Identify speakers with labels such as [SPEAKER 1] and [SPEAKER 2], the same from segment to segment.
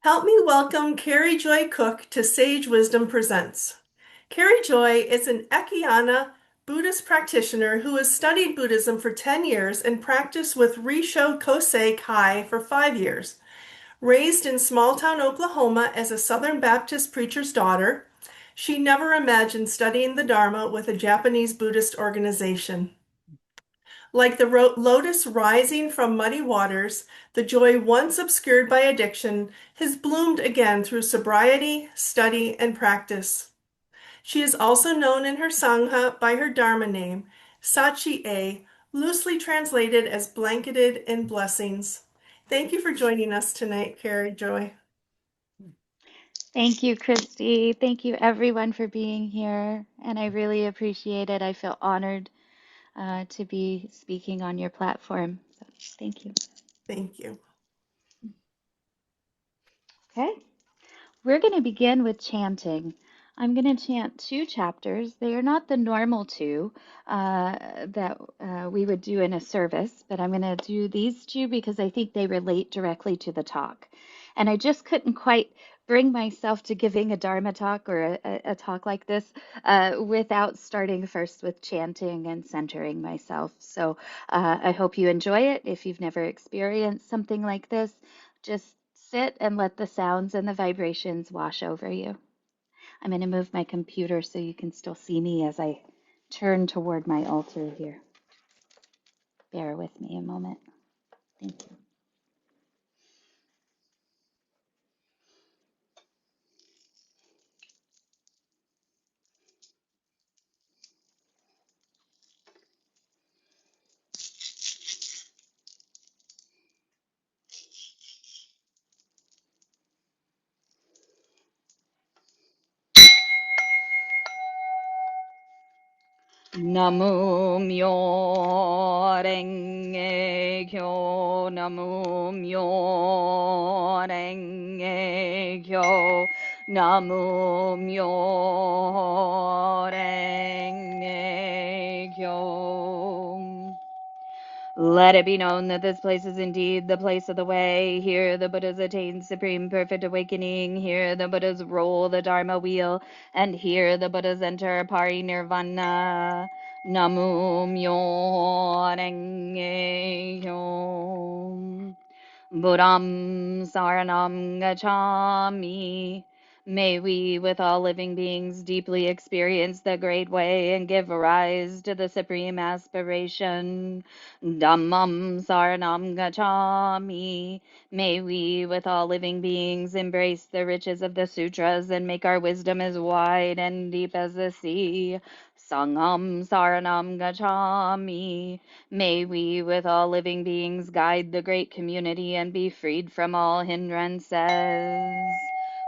[SPEAKER 1] Help me welcome Carrie Joy Cooke to Sage Wisdom Presents. Carrie Joy is an Ekiana Buddhist practitioner who has studied Buddhism for 10 years and practiced with Risho Kosei Kai for 5 years. Raised in small town Oklahoma as a Southern Baptist preacher's daughter, she never imagined studying the Dharma with a Japanese Buddhist organization. Like the lotus rising from muddy waters, the joy once obscured by addiction has bloomed again through sobriety, study, and practice. She is also known in her Sangha by her Dharma name, Sachi A, loosely translated as blanketed in blessings. Thank you for joining us tonight, Carrie Joy.
[SPEAKER 2] Thank you, Christy. Thank you, everyone, for being here. And I really appreciate it. I feel honored to be speaking on your platform. So thank you.
[SPEAKER 1] Thank you.
[SPEAKER 2] Okay, we're going to begin with chanting. I'm going to chant two chapters. They are not the normal two that we would do in a service, but I'm going to do these two because I think they relate directly to the talk. And I just couldn't quite bring myself to giving a Dharma talk or a talk like this without starting first with chanting and centering myself. So I hope you enjoy it. If you've never experienced something like this, just sit and let the sounds and the vibrations wash over you. I'm going to move my computer so you can still see me as I turn toward my altar here. Bear with me a moment. Thank you. Namu myo renge kyo, namu myo renge kyo, namu myo renge kyo. Let it be known that this place is indeed the place of the way. Here the Buddhas attain supreme perfect awakening. Here the Buddhas roll the Dharma wheel. And here the Buddhas enter parinirvana. Namu myo renge kyo. Buddham saranam gacchami. May we, with all living beings, deeply experience the great way and give rise to the supreme aspiration. Dhammam saranam gacchami. May we, with all living beings, embrace the riches of the sutras and make our wisdom as wide and deep as the sea. Sangham saranam gacchami. May we, with all living beings, guide the great community and be freed from all hindrances.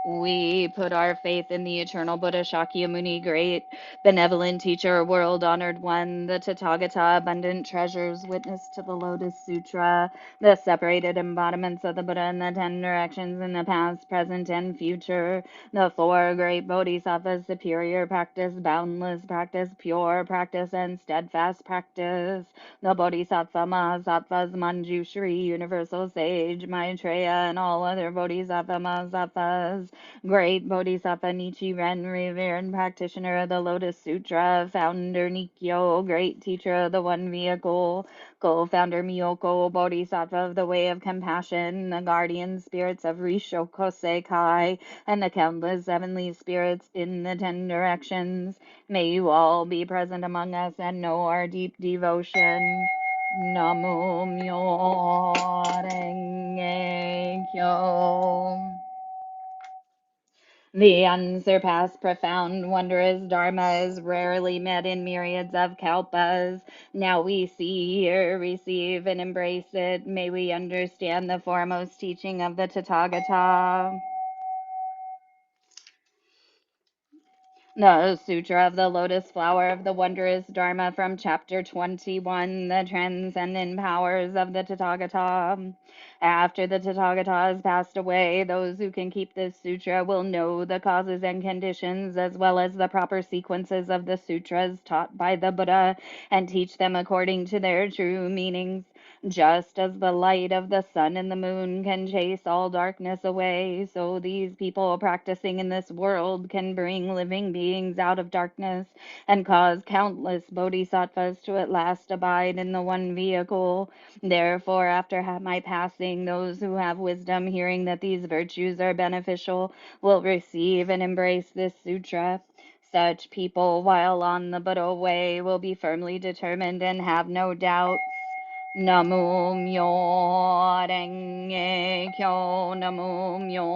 [SPEAKER 2] We put our faith in the eternal Buddha Shakyamuni, great benevolent teacher, world honored one, the Tathagata, abundant treasures, witness to the Lotus Sutra, the separated embodiments of the Buddha in the 10 directions in the past, present, and future, the four great Bodhisattvas, superior practice, boundless practice, pure practice, and steadfast practice, the Bodhisattva, Mahasattvas, Manjushri, universal sage, Maitreya, and all other Bodhisattva, Mahasattvas, great Bodhisattva Nichiren, revered practitioner of the Lotus Sutra, founder Nikyo, great teacher of the One Vehicle, co-founder Miyoko, Bodhisattva of the Way of Compassion, the guardian spirits of Risho Kosei Kai, and the countless heavenly spirits in the 10 directions. May you all be present among us and know our deep devotion. Namo Myo Renge Kyo. The unsurpassed, profound, wondrous Dharma is rarely met in myriads of kalpas. Now we see, hear, receive, and embrace it. May we understand the foremost teaching of the Tathagata. The Sutra of the Lotus Flower of the Wondrous Dharma from Chapter 21, the Transcendent Powers of the Tathagata. After the Tathagata has passed away, those who can keep this sutra will know the causes and conditions as well as the proper sequences of the sutras taught by the Buddha and teach them according to their true meanings. Just as the light of the sun and the moon can chase all darkness away, so these people practicing in this world can bring living beings out of darkness and cause countless bodhisattvas to at last abide in the one vehicle. Therefore, after my passing, those who have wisdom, hearing that these virtues are beneficial, will receive and embrace this sutra. Such people, while on the Buddha way, will be firmly determined and have no doubts. Namo myo renge kyo, namo myo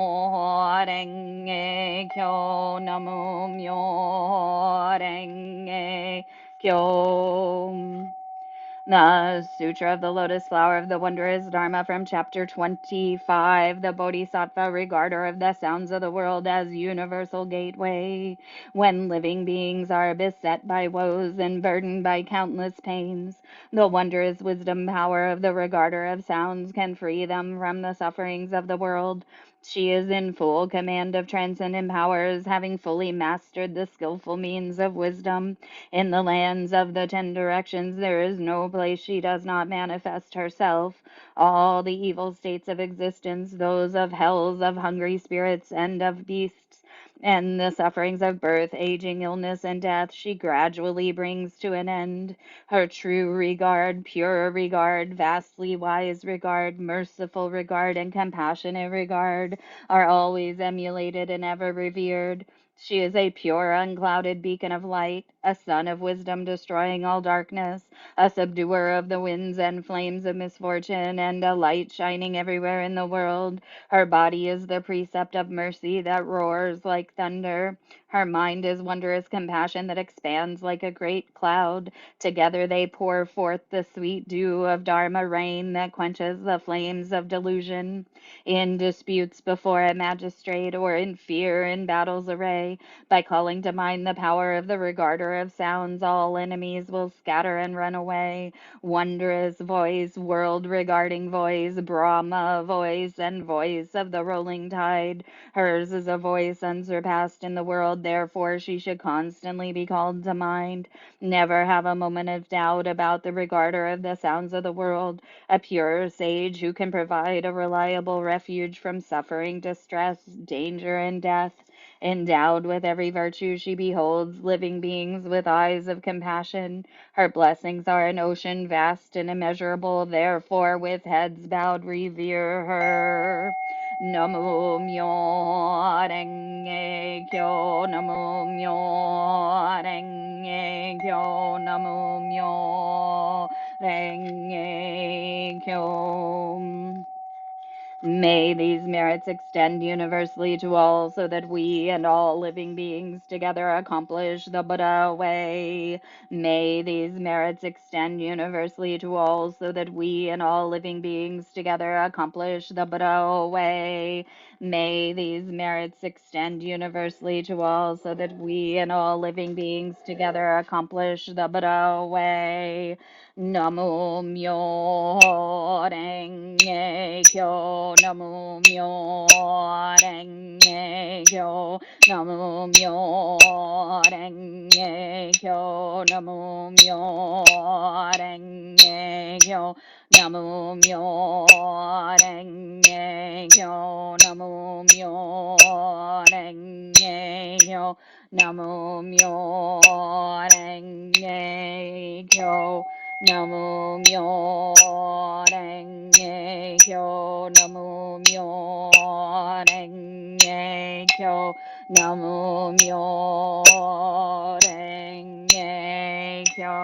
[SPEAKER 2] renge kyo, namo myo renge kyo. The Sutra of the Lotus Flower of the Wondrous Dharma from Chapter 25. The Bodhisattva, regarder of the sounds of the world as universal gateway. When living beings are beset by woes and burdened by countless pains, the wondrous wisdom power of the regarder of sounds can free them from the sufferings of the world. She is in full command of transcendent powers, having fully mastered the skillful means of wisdom. In the lands of the 10 directions there is no place she does not manifest herself. All the evil states of existence, those of hells, of hungry spirits, and of beasts, and the sufferings of birth, aging, illness, and death, she gradually brings to an end. Her true regard, pure regard, vastly wise regard, merciful regard, and compassionate regard are always emulated and ever revered. She is a pure, unclouded beacon of light, a sun of wisdom destroying all darkness, a subduer of the winds and flames of misfortune, and a light shining everywhere in the world. Her body is the precept of mercy that roars like thunder. Her mind is wondrous compassion that expands like a great cloud. Together they pour forth the sweet dew of Dharma rain that quenches the flames of delusion. In disputes before a magistrate, or in fear in battle's array, by calling to mind the power of the regarder of sounds, all enemies will scatter and run away. Wondrous voice, world-regarding voice, Brahma voice, and voice of the rolling tide. Hers is a voice unsurpassed in the world, therefore she should constantly be called to mind. Never have a moment of doubt about the regarder of the sounds of the world, a pure sage who can provide a reliable refuge from suffering, distress, danger, and death. Endowed with every virtue, she beholds living beings with eyes of compassion. Her blessings are an ocean vast and immeasurable, therefore with heads bowed revere her. Namo myo renge kyo, namo myo renge kyo, namo myo renge kyo. May these merits extend universally to all, so that we and all living beings together accomplish the Buddha way. May these merits extend universally to all, so that we and all living beings together accomplish the Buddha way. May these merits extend universally to all, so that we and all living beings together accomplish the Buddha way. Namo myo renge kyo, namo myo renge kyo, namo myo renge kyo, namo myo renge kyo, namo myo renge kyo, namo myo renge kyo, namo myo renge kyo. Namo myo renge kyo, namo myo renge kyo, namo myo renge kyo.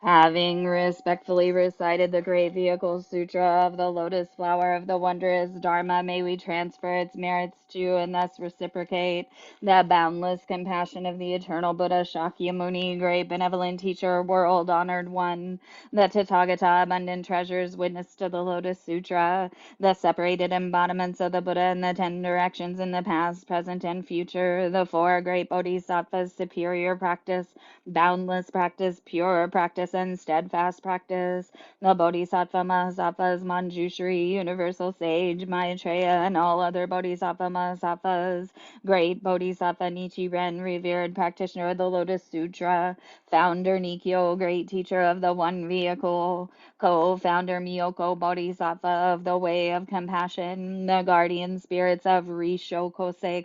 [SPEAKER 2] Having respectfully recited the Great Vehicle Sutra of the Lotus Flower of the Wondrous Dharma, may we transfer its merits to and thus reciprocate the boundless compassion of the eternal Buddha Shakyamuni, great benevolent teacher, world honored one, the Tathagata, abundant treasures, witness to the Lotus Sutra, the separated embodiments of the Buddha in the 10 directions in the past, present, and future, the 4 great bodhisattvas, superior practice, boundless practice, pure practice, and and steadfast practice, the Bodhisattva Mahasattvas, Manjushri, Universal Sage, Maitreya, and all other Bodhisattva Mahasattvas, great Bodhisattva Nichiren, revered practitioner of the Lotus Sutra, founder Nikyo, great teacher of the One Vehicle, co-founder Miyoko Bodhisattva of the Way of Compassion, the guardian spirits of Risho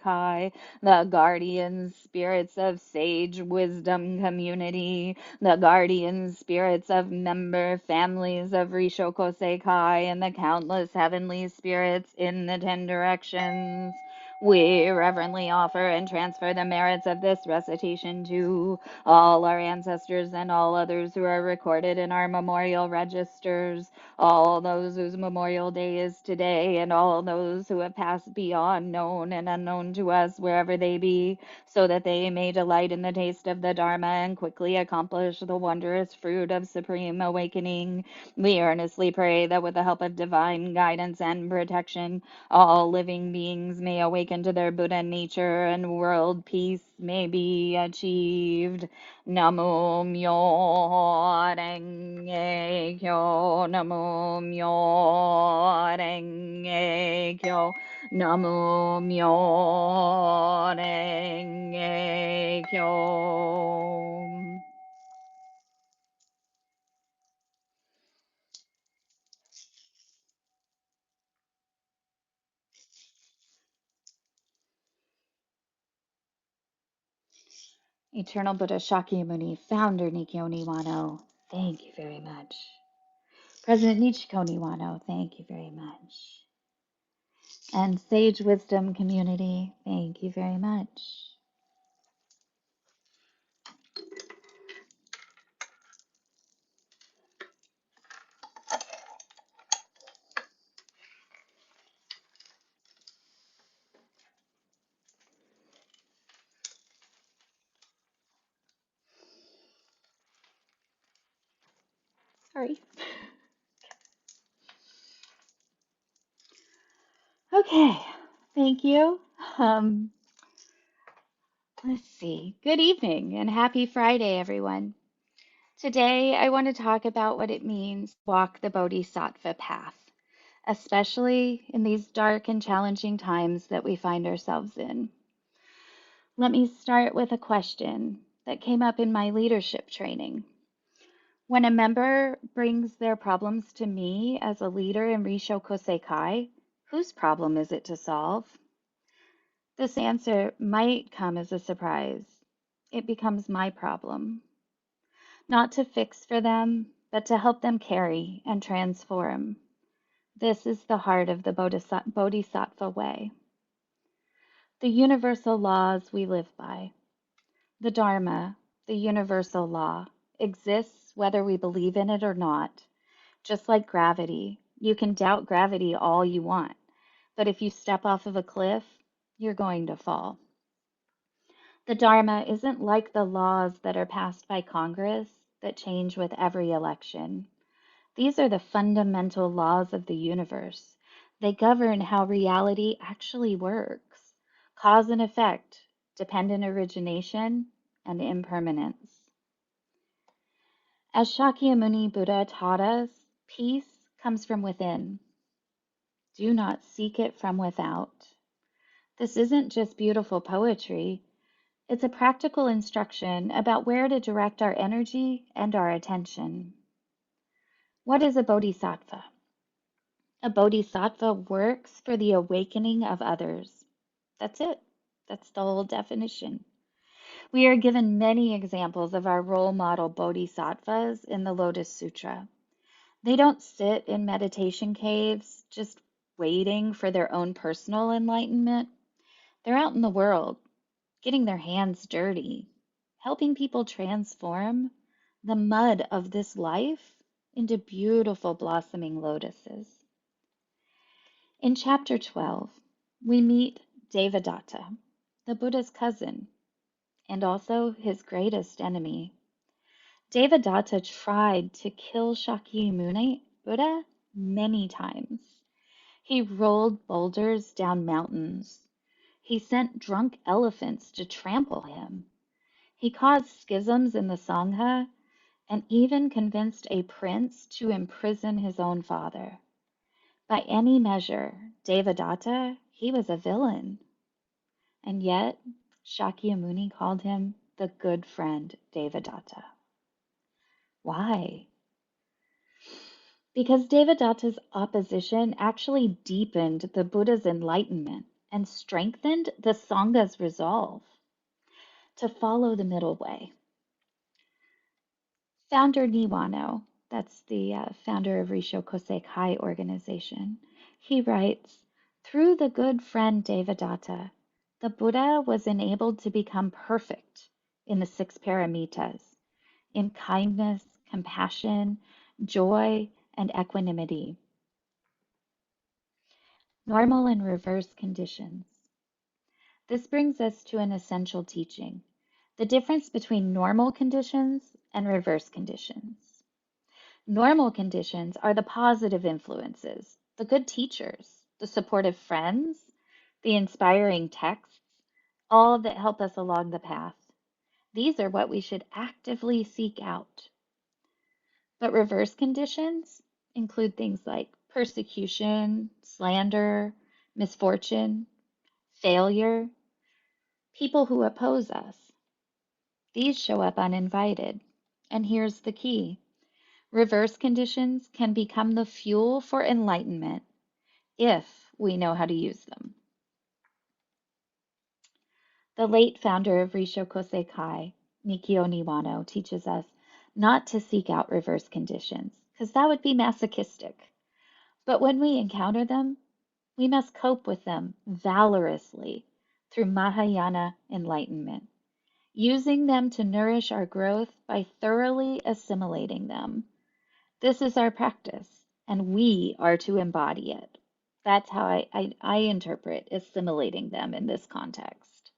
[SPEAKER 2] Kai, the guardian spirits of Sage Wisdom Community, the guardian spirits of member families of Risho Kai, and the countless heavenly spirits in the 10 directions. We reverently offer and transfer the merits of this recitation to all our ancestors and all others who are recorded in our memorial registers, all those whose memorial day is today, and all those who have passed beyond, known and unknown to us, wherever they be, so that they may delight in the taste of the Dharma and quickly accomplish the wondrous fruit of supreme awakening. We earnestly pray that with the help of divine guidance and protection, all living beings may awaken to their Buddha nature and world peace may be achieved. Namo Myo Renge Kyo, Namo Myo Renge Kyo, Namo Myo Renge Kyo. Eternal Buddha Shakyamuni, founder Nikkyo Niwano, thank you very much. President Nichiko Niwano, thank you very much. And Sage Wisdom Community, thank you very much. Sorry. Okay, thank you. Let's see. Good evening and happy Friday, everyone. Today, I want to talk about what it means to walk the Bodhisattva path, especially in these dark and challenging times that we find ourselves in. Let me start with a question that came up in my leadership training. When a member brings their problems to me as a leader in Risho Kosekai, whose problem is it to solve? This answer might come as a surprise. It becomes my problem. Not to fix for them, but to help them carry and transform. This is the heart of the Bodhisattva way. The universal laws we live by. The Dharma, the universal law, exists whether we believe in it or not. Just like gravity, you can doubt gravity all you want, but if you step off of a cliff, you're going to fall. The Dharma isn't like the laws that are passed by Congress that change with every election. These are the fundamental laws of the universe. They govern how reality actually works. Cause and effect, dependent origination, and impermanence. As Shakyamuni Buddha taught us, peace comes from within. Do not seek it from without. This isn't just beautiful poetry. It's a practical instruction about where to direct our energy and our attention. What is a bodhisattva? A bodhisattva works for the awakening of others. That's it. That's the whole definition. We are given many examples of our role model bodhisattvas in the Lotus Sutra. They don't sit in meditation caves just waiting for their own personal enlightenment. They're out in the world, getting their hands dirty, helping people transform the mud of this life into beautiful blossoming lotuses. In chapter 12, we meet Devadatta, the Buddha's cousin, and also his greatest enemy. Devadatta tried to kill Shakyamuni Buddha many times. He rolled boulders down mountains. He sent drunk elephants to trample him. He caused schisms in the Sangha and even convinced a prince to imprison his own father. By any measure, Devadatta, he was a villain. And yet, Shakyamuni called him the good friend Devadatta. Why? Because Devadatta's opposition actually deepened the Buddha's enlightenment and strengthened the Sangha's resolve to follow the middle way. Founder Niwano, that's the founder of Risho Kosekai organization, he writes, through the good friend Devadatta, the Buddha was enabled to become perfect in the six paramitas, in kindness, compassion, joy, and equanimity. Normal and reverse conditions. This brings us to an essential teaching, the difference between normal conditions and reverse conditions. Normal conditions are the positive influences, the good teachers, the supportive friends, the inspiring texts, all that help us along the path. These are what we should actively seek out. But reverse conditions include things like persecution, slander, misfortune, failure, people who oppose us. These show up uninvited. And here's the key. Reverse conditions can become the fuel for enlightenment if we know how to use them. The late founder of Risho Kosekai, Nikio Niwano, teaches us not to seek out reverse conditions, because that would be masochistic. But when we encounter them, we must cope with them valorously through Mahayana enlightenment, using them to nourish our growth by thoroughly assimilating them. This is our practice, and we are to embody it. That's how I interpret assimilating them in this context.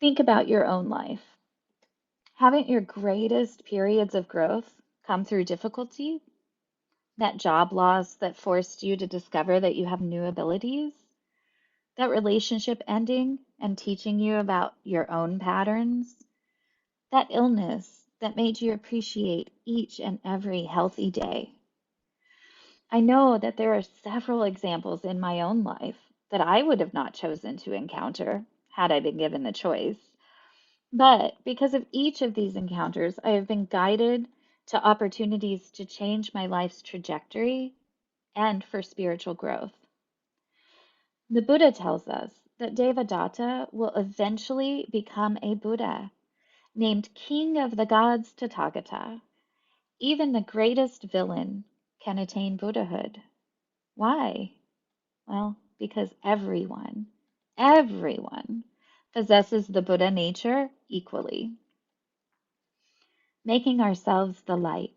[SPEAKER 2] Think about your own life. Haven't your greatest periods of growth come through difficulty? That job loss that forced you to discover that you have new abilities? That relationship ending and teaching you about your own patterns? That illness that made you appreciate each and every healthy day? I know that there are several examples in my own life that I would have not chosen to encounter had I been given the choice. But because of each of these encounters, I have been guided to opportunities to change my life's trajectory and for spiritual growth. The Buddha tells us that Devadatta will eventually become a Buddha, named King of the Gods Tathagata. Even the greatest villain can attain Buddhahood. Why? Well, because everyone possesses the Buddha nature equally, making ourselves the light.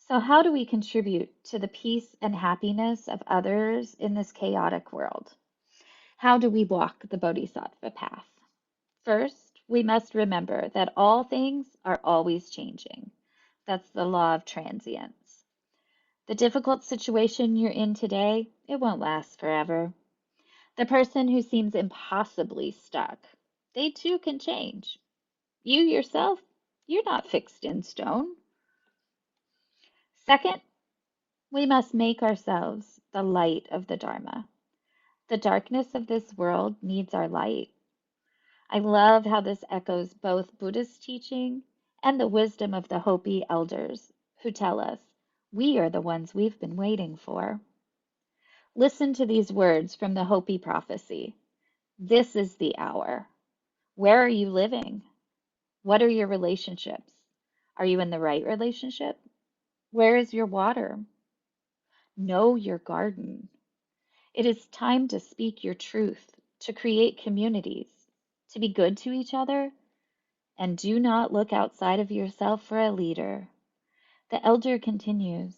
[SPEAKER 2] So, how do we contribute to the peace and happiness of others in this chaotic world? How do we walk the Bodhisattva path? First, we must remember that all things are always changing. That's the law of transience. The difficult situation you're in today, it won't last forever. The person who seems impossibly stuck, they too can change. You yourself, you're not fixed in stone. Second, we must make ourselves the light of the Dharma. The darkness of this world needs our light. I love how this echoes both Buddhist teaching and the wisdom of the Hopi elders who tell us we are the ones we've been waiting for. Listen to these words from the Hopi prophecy. This is the hour. Where are you living? What are your relationships? Are you in the right relationship? Where is your water? Know your garden. It is time to speak your truth, to create communities, to be good to each other, and do not look outside of yourself for a leader. The elder continues,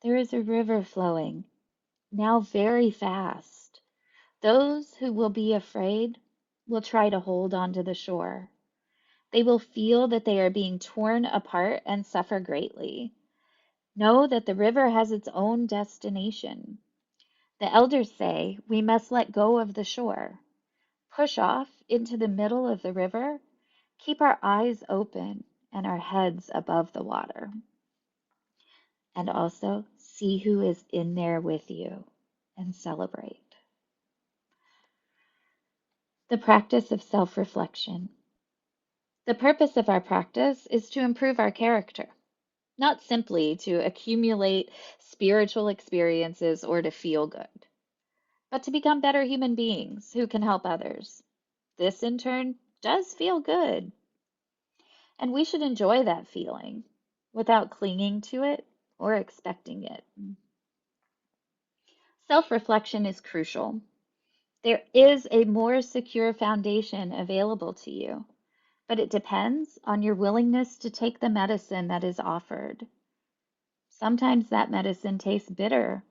[SPEAKER 2] there is a river flowing, now very fast. Those who will be afraid will try to hold on to the shore. They will feel that they are being torn apart and suffer greatly. Know that the river has its own destination. The elders say we must let go of the shore, push off into the middle of the river, Keep our eyes open and our heads above the water. And also see who is in there with you and celebrate. The practice of self-reflection. The purpose of our practice is to improve our character, not simply to accumulate spiritual experiences or to feel good, but to become better human beings who can help others. This, in turn, does feel good, and we should enjoy that feeling without clinging to it or expecting it. Self-reflection is crucial. There is a more secure foundation available to you, but it depends on your willingness to take the medicine that is offered. Sometimes that medicine tastes bitter.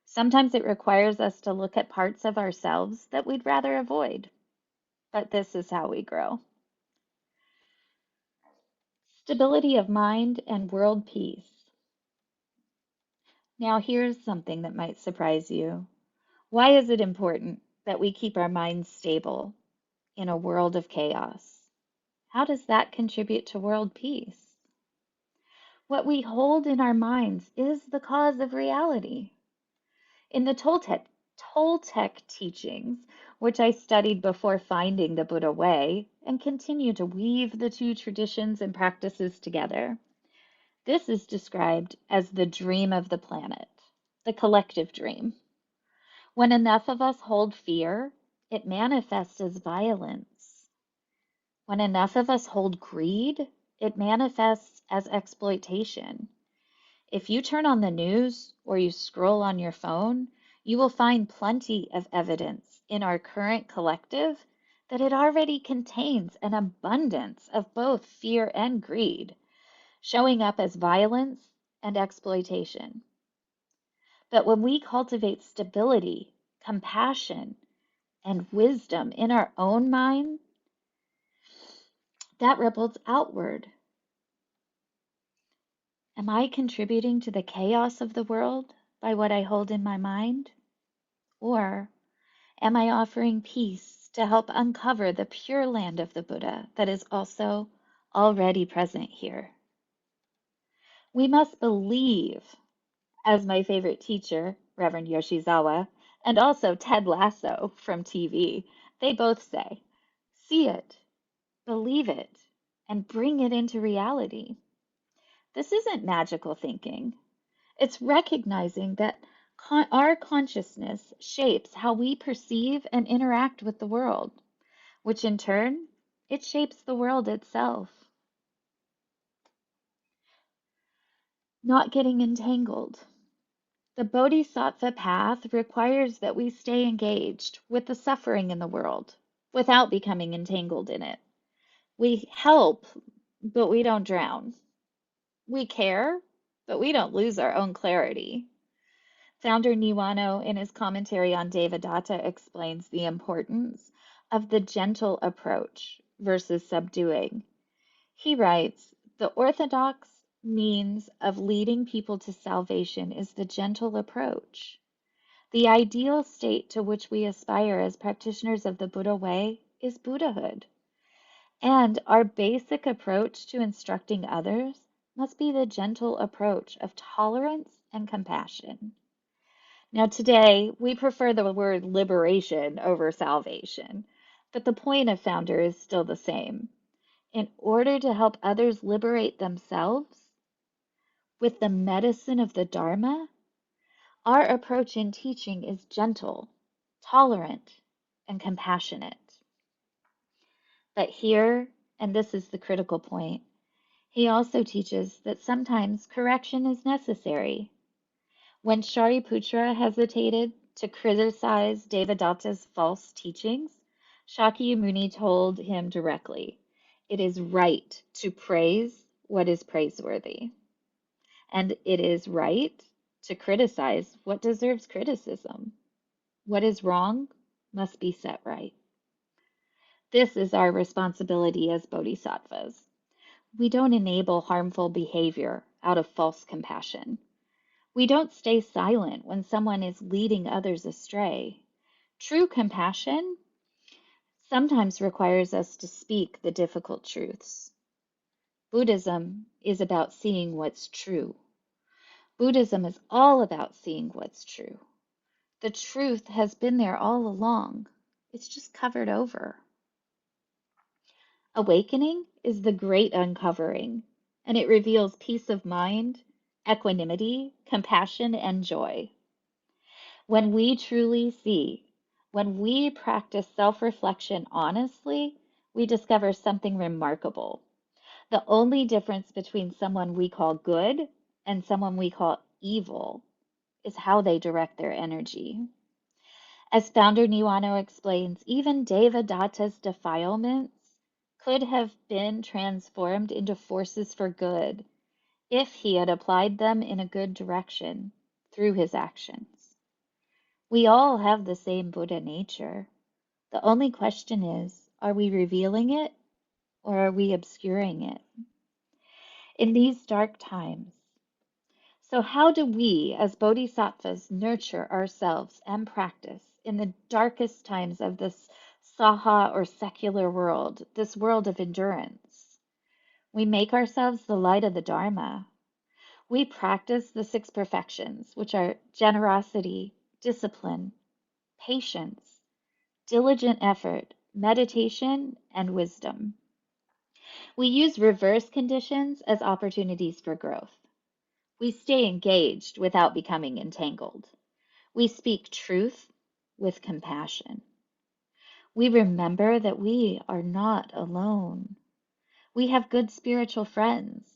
[SPEAKER 2] Sometimes it requires us to look at parts of ourselves that we'd rather avoid. But this is how we grow. Stability of mind and world peace. Now, here's something that might surprise you. Why is it important that we keep our minds stable in a world of chaos? How does that contribute to world peace? What we hold in our minds is the cause of reality. In the Toltec teachings, which I studied before finding the Buddha way and continue to weave the two traditions and practices together, this is described as the dream of the planet, the collective dream. When enough of us hold fear, it manifests as violence. When enough of us hold greed, it manifests as exploitation. If you turn on the news or you scroll on your phone, you will find plenty of evidence in our current collective that it already contains an abundance of both fear and greed, showing up as violence and exploitation. But when we cultivate stability, compassion, and wisdom in our own mind, that ripples outward. Am I contributing to the chaos of the world by what I hold in my mind? Or am I offering peace to help uncover the pure land of the Buddha that is also already present here? We must believe, as my favorite teacher, Reverend Yoshizawa, and also Ted Lasso from TV, they both say, see it, believe it, and bring it into reality. This isn't magical thinking. It's recognizing that our consciousness shapes how we perceive and interact with the world, which in turn, it shapes the world itself. Not getting entangled. The Bodhisattva path requires that we stay engaged with the suffering in the world without becoming entangled in it. We help, but we don't drown. We care, but we don't lose our own clarity. Founder Niwano, in his commentary on Devadatta, explains the importance of the gentle approach versus subduing. He writes, the orthodox means of leading people to salvation is the gentle approach. The ideal state to which we aspire as practitioners of the Buddha way is Buddhahood. And our basic approach to instructing others must be the gentle approach of tolerance and compassion. Now, today, we prefer the word liberation over salvation, but the point of Founder is still the same. In order to help others liberate themselves with the medicine of the Dharma, our approach in teaching is gentle, tolerant, and compassionate. But here, and this is the critical point, he also teaches that sometimes correction is necessary. When Shariputra hesitated to criticize Devadatta's false teachings, Shakyamuni told him directly, it is right to praise what is praiseworthy, and it is right to criticize what deserves criticism. What is wrong must be set right. This is our responsibility as bodhisattvas. We don't enable harmful behavior out of false compassion. We don't stay silent when someone is leading others astray. True compassion sometimes requires us to speak the difficult truths. Buddhism is about seeing what's true. Buddhism is all about seeing what's true. The truth has been there all along. It's just covered over. Awakening is the great uncovering, and it reveals peace of mind, equanimity, compassion, and joy. When we truly see, when we practice self reflection honestly, we discover something remarkable. The only difference between someone we call good and someone we call evil is how they direct their energy. As founder Niwano explains, even Devadatta's defilements could have been transformed into forces for good if he had applied them in a good direction through his actions. We all have the same Buddha nature. The only question is, are we revealing it or are we obscuring it? In these dark times, so, how do we as bodhisattvas nurture ourselves and practice in the darkest times of this saha or secular world, this world of endurance? We make ourselves the light of the Dharma. We practice the six perfections, which are generosity, discipline, patience, diligent effort, meditation, and wisdom. We use reverse conditions as opportunities for growth. We stay engaged without becoming entangled. We speak truth with compassion. We remember that we are not alone. We have good spiritual friends.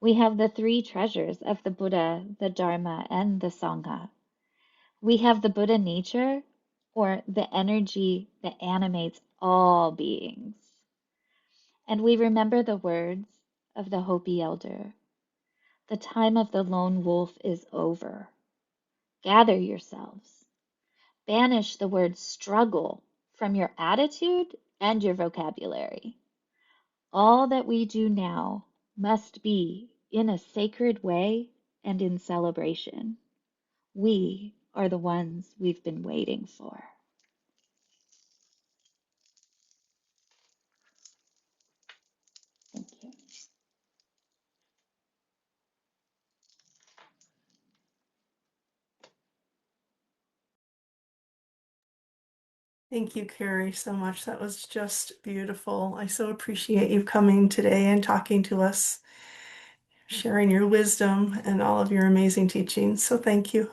[SPEAKER 2] We have the three treasures of the Buddha, the Dharma, and the Sangha. We have the Buddha nature, or the energy that animates all beings. And we remember the words of the Hopi elder. The time of the lone wolf is over. Gather yourselves. Banish the word struggle from your attitude and your vocabulary. All that we do now must be in a sacred way and in celebration. We are the ones we've been waiting for. Thank you.
[SPEAKER 1] Thank you, Carrie, so much. That was just beautiful. I so appreciate you coming today and talking to us, sharing your wisdom and all of your amazing teachings. So thank you.